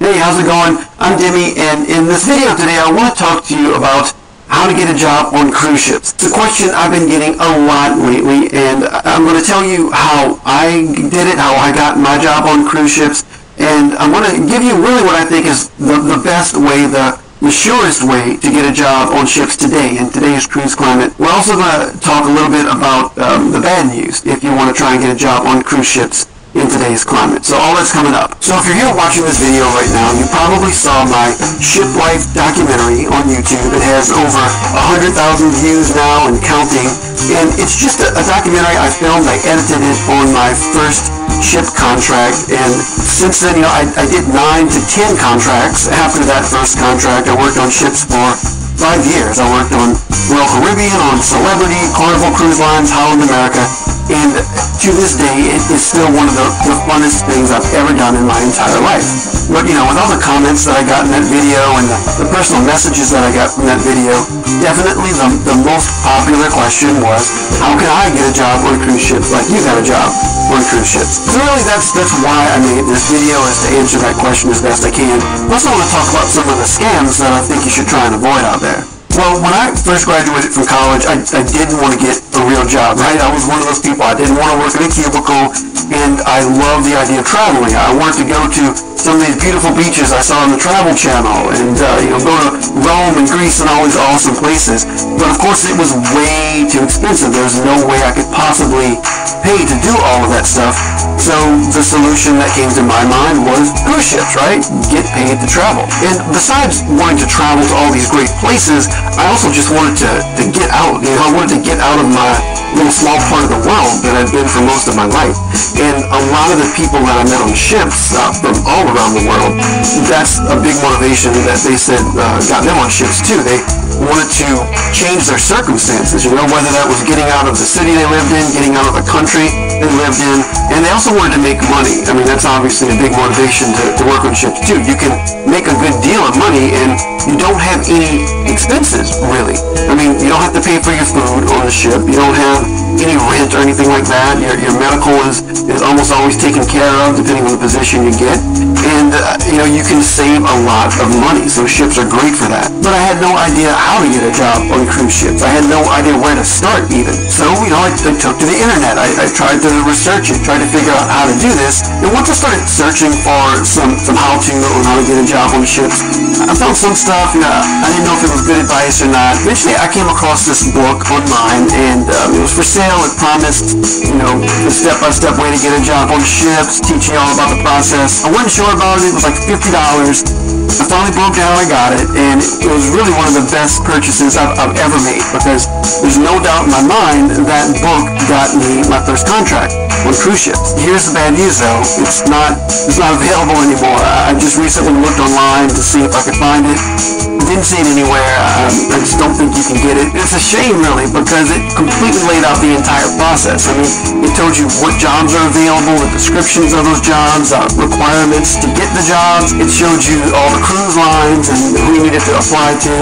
Hey, how's it going? I'm Demi, and in this video today I want to talk to you about how to get a job on cruise ships. It's a question I've been getting a lot lately, and I'm going to tell you how I did it, how I got my job on cruise ships, and I'm going to give you really what I think is the best way, the surest way to get a job on ships today in today's cruise climate. We're also going to talk a little bit about the bad news if you want to try and get a job on cruise ships in today's climate. So all that's coming up. So if you're here watching this video right now, you probably saw my ship life documentary on YouTube. It has over 100,000 views now and counting. And it's just a documentary I filmed. I edited it on my first ship contract. And since then, I did 9 to 10 contracts. After that first contract, I worked on ships for 5 years. I worked on Royal Caribbean, on Celebrity, Carnival Cruise Lines, Holland America, and to this day, it is still one of the funnest things I've ever done in my entire life. But with all the comments that I got in that video and the personal messages that I got from that video, definitely the most popular question was, how can I get a job on cruise ships like you got a job on cruise ships? So really, that's why I made this video, is to answer that question as best I can. I also want to talk about some of the scams that I think you should try and avoid out there. Well, when I first graduated from college, I didn't want to get a real job, right? I was one of those people. I didn't want to work in a cubicle, and I loved the idea of traveling. I wanted to go to some of these beautiful beaches I saw on the Travel Channel, and go to Rome and Greece and all these awesome places. But of course, it was way too expensive. There was no way I could possibly pay to do all of that stuff. So the solution that came to my mind was cruise ships, right? Get paid to travel. And besides wanting to travel to all these great places, I also just wanted to get out. I wanted to get out of my little small part of the world that I've been for most of my life. And a lot of the people that I met on ships from all around the world, that's a big motivation that they said got them on ships too. They wanted to change their circumstances, whether that was getting out of the city they lived in, getting out of the country they lived in, and they also wanted to make money. I mean, that's obviously a big motivation to work on ships too. You can make a good deal of money and you don't have any expenses, really. I mean, you don't have to pay for your food on the ship. You don't have any rent or anything like that. Your medical is almost always taken care of, depending on the position you get. And, you can save a lot of money. So ships are great for that. But I had no idea how to get a job on cruise ships. I had no idea where to start even. So, I took to the internet. I tried to research it, tried to figure out how to do this. And once I started searching for some how-to on how to get a job on ships, I found some stuff. I didn't know if it was good advice or not. Eventually, I came across this book online, and it was for sale. It promised, the step-by-step way to get a job on ships, teaching you all about the process. I wasn't sure about it. It was like $50. I finally broke down, I got it, and it was really one of the best purchases I've ever made, because there's no doubt in my mind that book got me my first contract on cruise ships. Here's the bad news though, it's not available anymore. I just recently looked online to see if I could find it. Didn't see it anywhere. I just don't think you can get it. It's a shame really, because it completely laid out the entire process. I mean, it told you what jobs are available, the descriptions of those jobs, requirements to get the jobs. It showed you all the cruise lines and who you needed to apply to.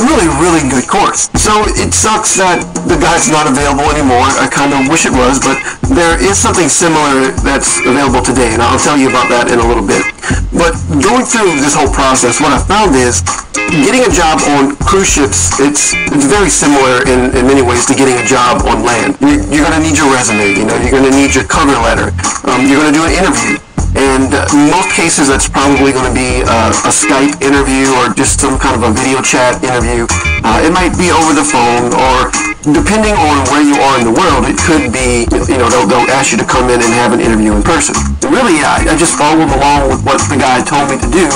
Really, really good course. So it sucks that the guide's not available anymore. I kind of wish it was, but there is something similar that's available today, and I'll tell you about that in a little bit. But going through this whole process, what I found is getting a job on cruise ships, it's very similar in many ways to getting a job on land. You're going to need your resume, you're going to need your cover letter, you're going to do an interview. And in most cases, that's probably going to be a Skype interview or just some kind of a video chat interview. It might be over the phone, or depending on where you are in the world, it could be, they'll ask you to come in and have an interview in person. And really, I just followed along with what the guy told me to do.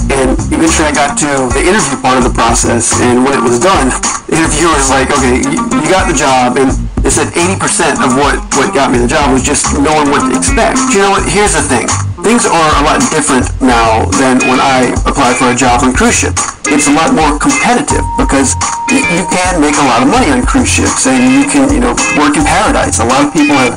And eventually I got to the interview part of the process, and when it was done, the interviewer was like, okay, you got the job, and they said 80% of what got me the job was just knowing what to expect. But you know what, here's the thing. Things are a lot different now than when I applied for a job on cruise ships. It's a lot more competitive, because you can make a lot of money on cruise ships, and you can, work in paradise. A lot of people have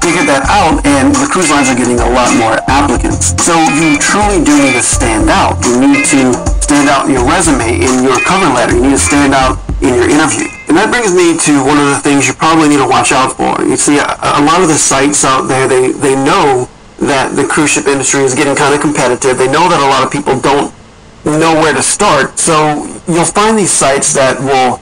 figured that out, and the cruise lines are getting a lot more applicants. So you truly do need to stand out. You need to stand out in your resume, in your cover letter. You need to stand out in your interview. And that brings me to one of the things you probably need to watch out for. You see, a lot of the sites out there, they know that the cruise ship industry is getting kind of competitive. They know that a lot of people don't know where to start. So you'll find these sites that will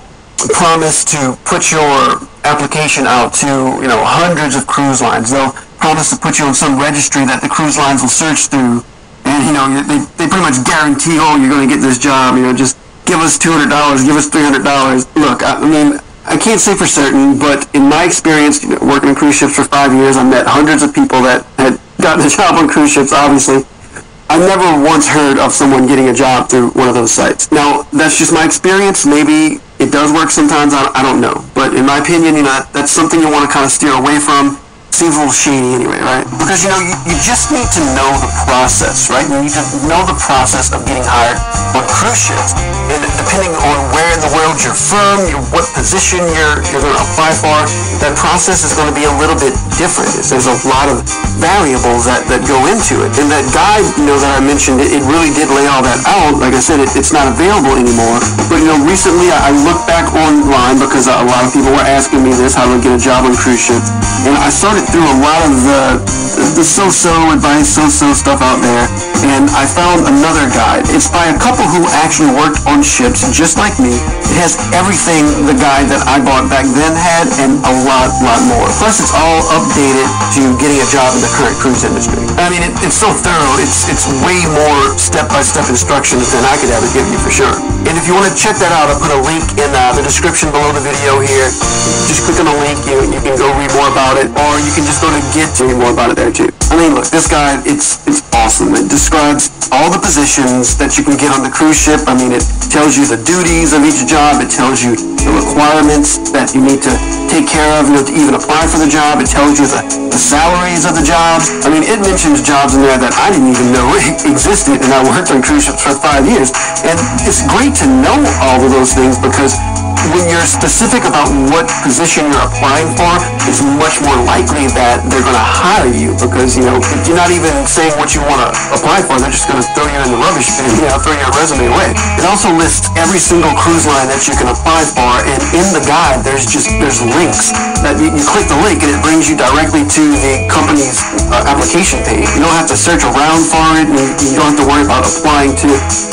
promise to put your application out to, hundreds of cruise lines. They'll promise to put you on some registry that the cruise lines will search through. And, they pretty much guarantee, you're going to get this job, just give us $200, give us $300. Look, I can't say for certain, but in my experience, working on cruise ships for 5 years, I met hundreds of people that had gotten a job on cruise ships, obviously. I never once heard of someone getting a job through one of those sites. Now, that's just my experience. Maybe it does work sometimes, I don't know. But in my opinion, that's something you want to kind of steer away from. Seems a little shady anyway, right? Because, you just need to know the process, right? You need to know the process of getting hired on cruise ships. And depending on where in the world you're from, what position you're going to apply for, that process is going to be a little bit different. There's a lot of variables that go into it. And that guide, that I mentioned, it really did lay all that out. Like I said, it's not available anymore. But, recently I looked back online because a lot of people were asking me this, how to get a job on cruise ships. And I started through a lot of the so-so advice, so-so stuff out there, and I found another guide. It's by a couple who actually worked on ships just like me. It has everything the guide that I bought back then had, and a lot more. Plus, it's all updated to getting a job in the current cruise industry. It's so thorough. It's way more step-by-step instructions than I could ever give you for sure. And if you want to check that out, I'll put a link in the description below the video here. Just click on the link. You can go read more about it, or you can just go to Get to read more about it there too. Look, this guide, it's awesome. It describes all the positions that you can get on the cruise ship. It tells you the duties of each job. It tells you the requirements that you need to take care of, to even apply for the job. It tells you the salaries of the jobs. It mentions jobs in there that I didn't even know existed, and I worked on cruise ships for 5 years. And it's great to know all of those things because when you're specific about what position you're applying for, it's much more likely that they're going to hire you because, if you're not even saying what you want to apply for, they're just going to throw you in the rubbish bin, throw your resume away. It also lists every single cruise line that you can apply for, and in the guide, there's links that you click the link and it brings you directly to the company's application page. You don't have to search around for it, and you don't have to worry about applying to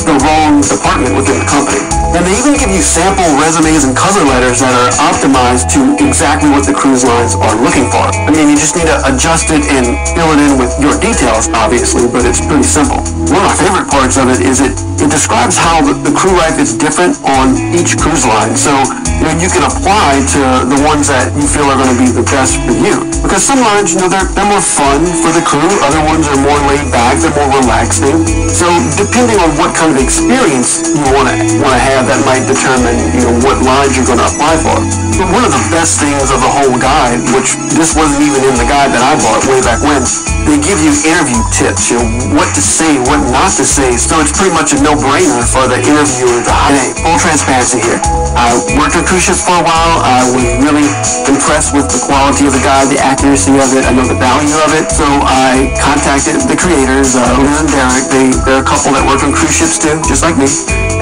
the wrong department within the company. And they even give you sample resumes and cover letters that are optimized to exactly what the cruise lines are looking for. You just need to adjust it and fill it in with your details, obviously, but it's pretty simple. One of my favorite parts of it is it describes how the crew life is different on each cruise line. So, you can apply to the ones that you feel are going to be the best for you. Because some lines, they're more fun for the crew. Other ones are more laid back. They're more relaxing. So, depending on what kind of experience you want to have, that might determine, what lines you're going to apply for. But one of the best things of the whole guide, which this wasn't even in the guide that I bought way back when, they give you interview tips, what to say, what not to say. So it's pretty much a no-brainer for the interviewer to hire. Hey, full transparency here. I worked on cruise ships for a while. I was really impressed with the quality of the guide, the accuracy of it. I know the value of it. So I contacted the creators, Liz and Derek. They're a couple that work on cruise ships too, just like me.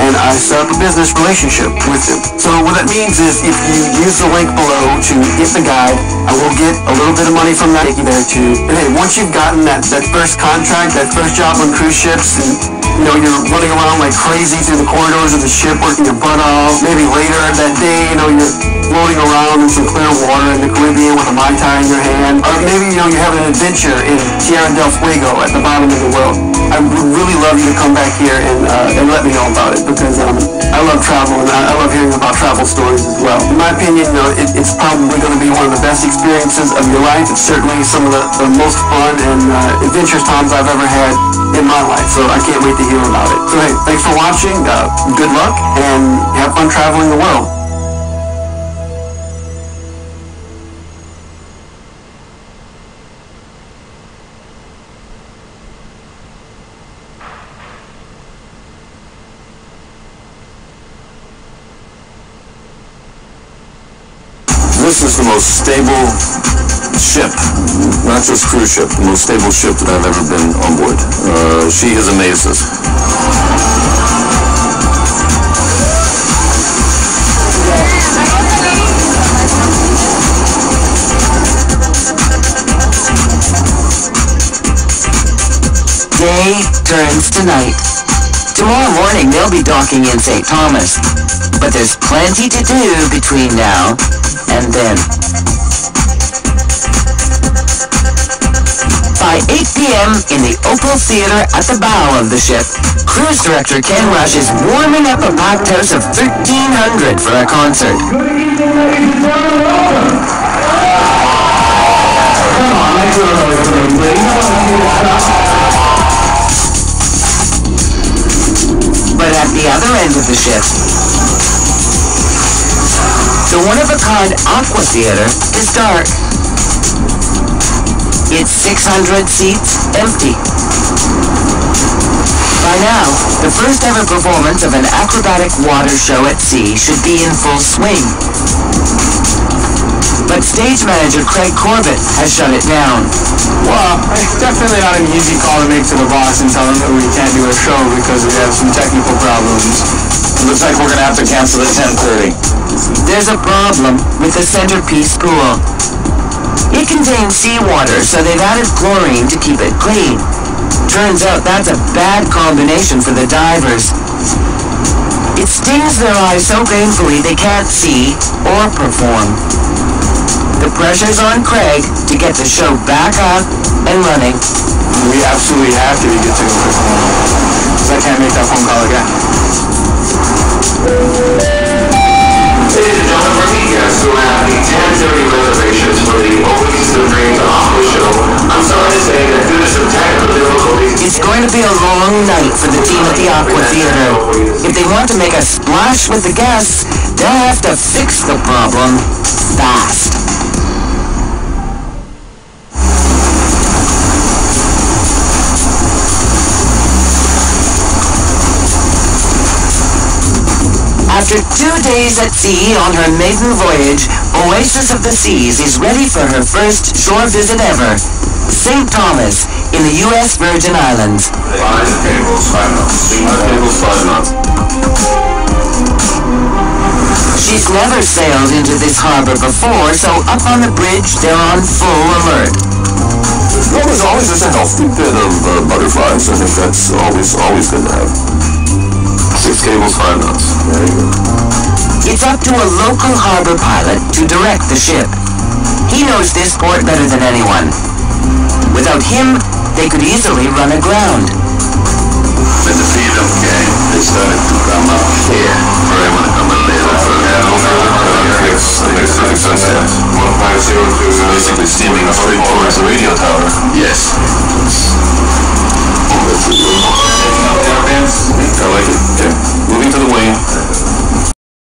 And I set up a business relationship with them. So what that means is if you use the link below to get the guide, I will get a little bit of money from that. Take you there too. And hey, once you've gotten that first contract, that first job on cruise ships, and you're running around like crazy through the corridors of the ship, working your butt off. Maybe later that day, you're floating around in some clear water in the Caribbean with a Mai Tai in your hand. Or maybe, you're having an adventure in Tierra del Fuego at the bottom of the world. I would really love you to come back here and let me know about it because I love travel and I love hearing about travel stories as well. In my opinion, it's probably going to be one of the best experiences of your life. It's certainly some of the most fun and adventurous times I've ever had in my life. So I can't wait to hear about it. So hey, thanks for watching. Good luck and have fun traveling the world. This is the most stable ship, not just cruise ship, the most stable ship that I've ever been on board. She has amazed us. turns to night. Tomorrow morning they'll be docking in St. Thomas, but there's plenty to do between now and then. By 8 p.m. in the Opal Theater at the bow of the ship, cruise director Ken Rush is warming up a packed house of 1,300 for a concert. Good evening, ladies and gentlemen. Come on, make a little noise for me, please. I want to see this stuff. But at the other end of the ship, the one-of-a-kind Aqua Theater is dark. Its 600 seats empty. By now, the first ever performance of an acrobatic water show at sea should be in full swing. But stage manager Craig Corbett has shut it down. Well, it's definitely not an easy call to make to the boss and tell him that we can't do a show because we have some technical problems. It looks like we're going to have to cancel the 10:30. There's a problem with the centerpiece pool. It contains seawater, so they've added chlorine to keep it clean. Turns out that's a bad combination for the divers. It stings their eyes so painfully they can't see or perform. The pressure's on Craig to get the show back up and running. We absolutely have to get to perform because I can't make that phone call again. Ladies and gentlemen, for me guests who have the 10:30 reservations for the Oasis to Dreams Aqua Show, I'm sorry to say that due to some technical difficulties... It's going to be a long night for the team at the Aqua Theater. If they want to make a splash with the guests, they'll have to fix the problem fast. After 2 days at sea on her maiden voyage, Oasis of the Seas is ready for her first shore visit ever, St. Thomas in the U.S. Virgin Islands. 5 cables, 5 knots. 5 cables, 5 knots. She's never sailed into this harbor before, so up on the bridge they're on full alert. Well, there's always just a healthy bit of butterflies. I think that's always good to have. 6 cables, 5 knots. There you go. It's up to a local harbor pilot to direct the ship. He knows this port better than anyone. Without him, they could easily run aground.